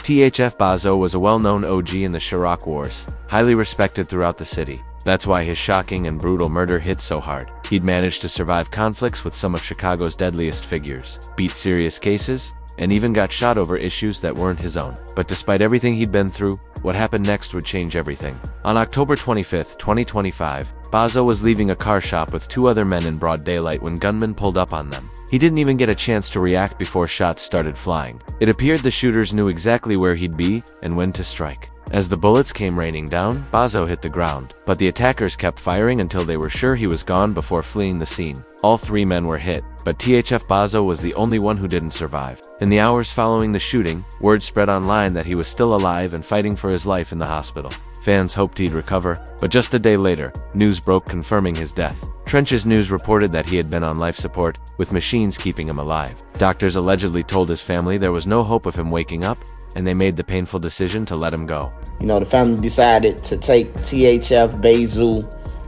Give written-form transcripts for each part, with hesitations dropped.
THF Bazo was a well-known OG in the Chirac Wars, highly respected throughout the city. That's why his shocking and brutal murder hit so hard. He'd managed to survive conflicts with some of Chicago's deadliest figures, beat serious cases, and even got shot over issues that weren't his own. But despite everything he'd been through, what happened next would change everything. On October 25, 2025, Bazo was leaving a car shop with two other men in broad daylight when gunmen pulled up on them. He didn't even get a chance to react before shots started flying. It appeared the shooters knew exactly where he'd be and when to strike. As the bullets came raining down, Bazo hit the ground, but the attackers kept firing until they were sure he was gone before fleeing the scene. All three men were hit, but THF Bazo was the only one who didn't survive. In the hours following the shooting, word spread online that he was still alive and fighting for his life in the hospital. Fans hoped he'd recover, but just a day later, news broke confirming his death. Trenches News reported that he had been on life support, with machines keeping him alive. Doctors allegedly told his family there was no hope of him waking up, and they made the painful decision to let him go. You know, the family decided to take THF Bazo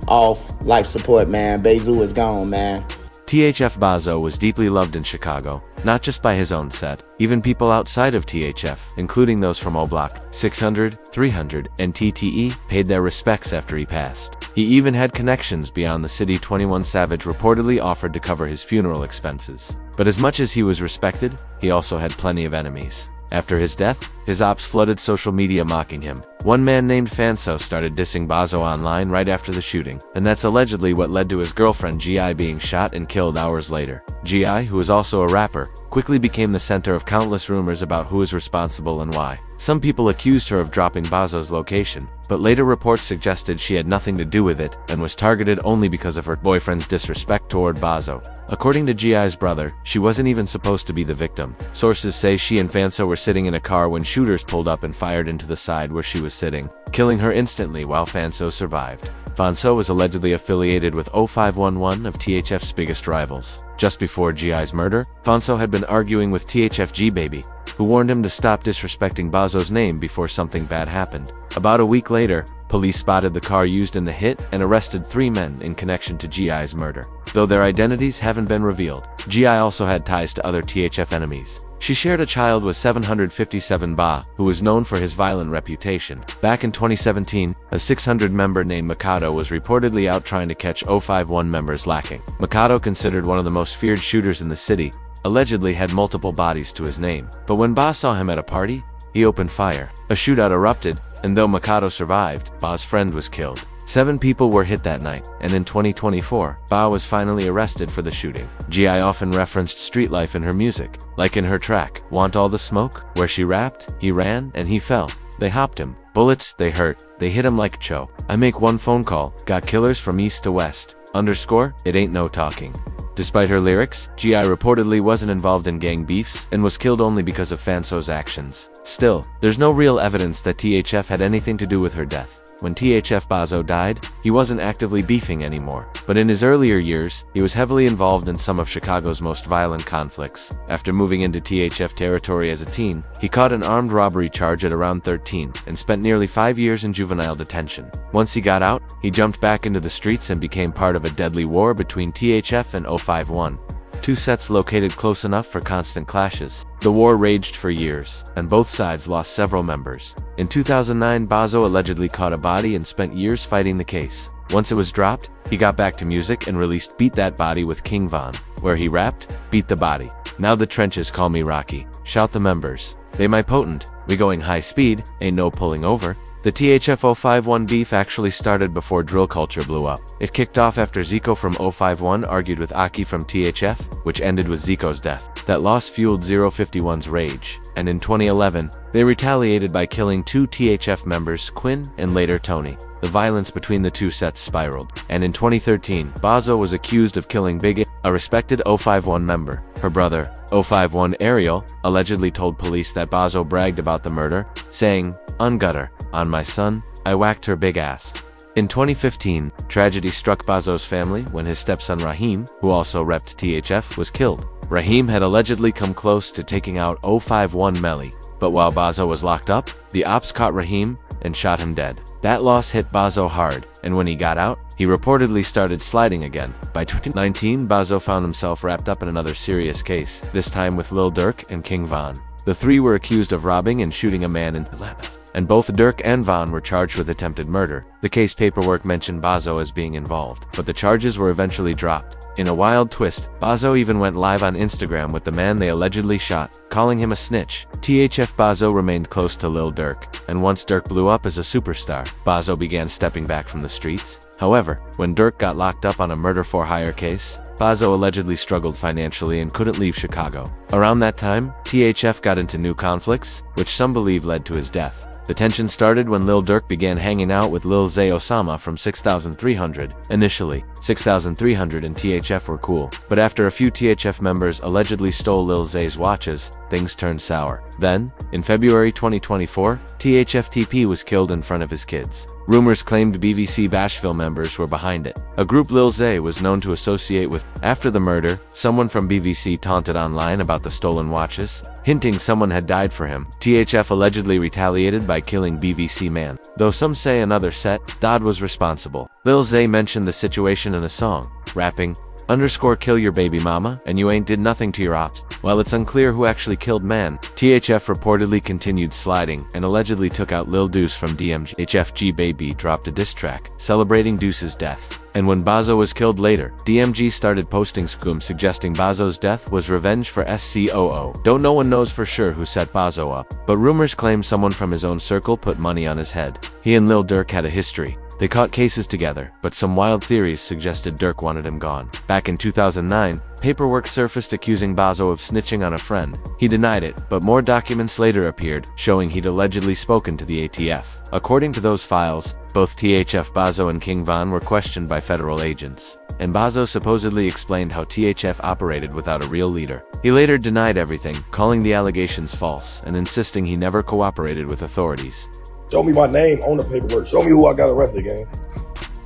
off life support, man. Bazo is gone, man. THF Bazo was deeply loved in Chicago, not just by his own set. Even people outside of THF, including those from O Block, 600, 300, and TTE, paid their respects after he passed. He even had connections beyond the city. 21 Savage reportedly offered to cover his funeral expenses. But as much as he was respected, he also had plenty of enemies. After his death, his ops flooded social media mocking him. One man named Fanso started dissing Bazo online right after the shooting, and that's allegedly what led to his girlfriend G.I. being shot and killed hours later. G.I., who is also a rapper, quickly became the center of countless rumors about who is responsible and why. Some people accused her of dropping Bazo's location, but later reports suggested she had nothing to do with it and was targeted only because of her boyfriend's disrespect toward Bazo. According to G.I.'s brother, she wasn't even supposed to be the victim. Sources say she and Fanso were sitting in a car when shooters pulled up and fired into the side where she was sitting, killing her instantly while Fanso survived. Fanso was allegedly affiliated with 0511, of THF's biggest rivals. Just before G.I.'s murder, Fanso had been arguing with THF Baby, who warned him to stop disrespecting Bazo's name before something bad happened. About a week later, police spotted the car used in the hit and arrested 3 men in connection to G.I.'s murder. Though their identities haven't been revealed, G.I. also had ties to other THF enemies. She shared a child with 757 Ba, who was known for his violent reputation. Back in 2017, a 600-member named Mikado was reportedly out trying to catch 051 members lacking. Mikado, considered one of the most feared shooters in the city, allegedly had multiple bodies to his name. But when Ba saw him at a party, he opened fire. A shootout erupted, and though Mikado survived, Ba's friend was killed. 7 people were hit that night, and in 2024, Ba was finally arrested for the shooting. G.I. often referenced street life in her music, like in her track, Want All the Smoke, where she rapped, he ran, and he fell. They hopped him. Bullets, they hurt. They hit him like Cho. I make one phone call, got killers from east to west. _ it ain't no talking. Despite her lyrics, G.I. reportedly wasn't involved in gang beefs and was killed only because of Fanso's actions. Still, there's no real evidence that THF had anything to do with her death. When THF Bazo died, he wasn't actively beefing anymore, but in his earlier years, he was heavily involved in some of Chicago's most violent conflicts. After moving into THF territory as a teen, he caught an armed robbery charge at around 13 and spent nearly 5 years in juvenile detention. Once he got out, he jumped back into the streets and became part of a deadly war between THF and 051. 2 sets located close enough for constant clashes. The war raged for years, and both sides lost several members. In 2009, Bazo allegedly caught a body and spent years fighting the case. Once it was dropped, he got back to music and released Beat That Body with King Von, where he rapped, "Beat the body. Now the trenches call me Rocky. Shout the members. They my potent. We going high speed, ain't no pulling over." The THF 051 beef actually started before drill culture blew up. It kicked off after Zico from 051 argued with Aki from THF, which ended with Zico's death. That loss fueled 051's rage, and in 2011, they retaliated by killing 2 THF members, Quinn and later Tony. The violence between the 2 sets spiraled, and in 2013, Bazo was accused of killing Big, a respected 051 member. Her brother, 051 Ariel, allegedly told police that Bazo bragged about the murder, saying, "Ungutter, on my son, I whacked her big ass." In 2015, tragedy struck Bazo's family when his stepson Rahim, who also repped THF, was killed. Rahim had allegedly come close to taking out 051 Melly, but while Bazo was locked up, the ops caught Rahim and shot him dead. That loss hit Bazo hard, and when he got out, he reportedly started sliding again. By 2019, Bazo found himself wrapped up in another serious case, this time with Lil Durk and King Von. The three were accused of robbing and shooting a man in Atlanta, and both Durk and Von were charged with attempted murder. The case paperwork mentioned Bazo as being involved, but the charges were eventually dropped. In a wild twist, Bazo even went live on Instagram with the man they allegedly shot, calling him a snitch. THF Bazo remained close to Lil Durk, and once Durk blew up as a superstar, Bazo began stepping back from the streets. However, when Durk got locked up on a murder-for-hire case, Bazo allegedly struggled financially and couldn't leave Chicago. Around that time, THF got into new conflicts, which some believe led to his death. The tension started when Lil Durk began hanging out with Lil Zay Osama from 6300. Initially, 6300 and THF were cool, but after a few THF members allegedly stole Lil Zay's watches, things turned sour. Then, in February 2024, THF-TP was killed in front of his kids. Rumors claimed BVC Bashville members were behind it, a group Lil Zay was known to associate with. After the murder, someone from BVC taunted online about the stolen watches, hinting someone had died for him. THF allegedly retaliated by killing BVC man, though some say another set, Dodd was responsible. Lil Zay mentioned the situation in a song, rapping, _kill your baby mama, and you ain't did nothing to your ops. While it's unclear who actually killed man, THF reportedly continued sliding and allegedly took out Lil Deuce from DMG. HFG Baby dropped a diss track, celebrating Deuce's death. And when Bazo was killed later, DMG started posting scum suggesting Bazo's death was revenge for SCOO. No one knows for sure who set Bazo up, but rumors claim someone from his own circle put money on his head. He and Lil Durk had a history. They caught cases together, but some wild theories suggested Durk wanted him gone. Back in 2009, paperwork surfaced accusing Bazo of snitching on a friend. He denied it, but more documents later appeared, showing he'd allegedly spoken to the ATF. According to those files, both THF Bazo and King Von were questioned by federal agents, and Bazo supposedly explained how THF operated without a real leader. He later denied everything, calling the allegations false and insisting he never cooperated with authorities. Show me my name on the paperwork. Show me who I got arrested, gang.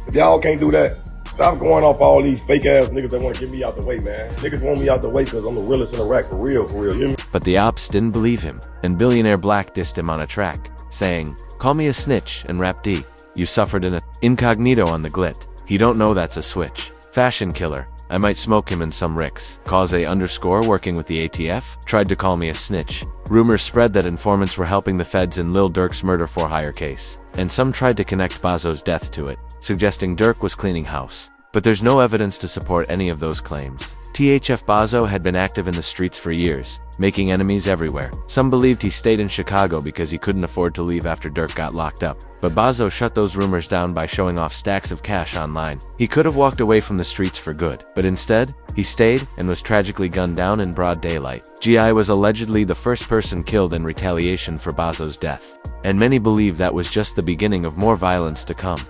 If y'all can't do that, stop going off all these fake ass niggas that want to get me out the way, man. Niggas want me out the way because I'm the realest in the rack, for real, you hear me? But the ops didn't believe him, and Billionaire Black dissed him on a track, saying, "Call me a snitch and rap D. You suffered in a incognito on the glit. He don't know that's a switch. Fashion killer. I might smoke him in some ricks. Cause _ working with the ATF, tried to call me a snitch." Rumors spread that informants were helping the feds in Lil Durk's murder-for-hire case, and some tried to connect Bazo's death to it, suggesting Durk was cleaning house. But there's no evidence to support any of those claims. THF Bazo had been active in the streets for years, making enemies everywhere. Some believed he stayed in Chicago because he couldn't afford to leave after Durk got locked up. But Bazo shut those rumors down by showing off stacks of cash online. He could have walked away from the streets for good, but instead, he stayed and was tragically gunned down in broad daylight. GI was allegedly the first person killed in retaliation for Bazo's death, and many believe that was just the beginning of more violence to come.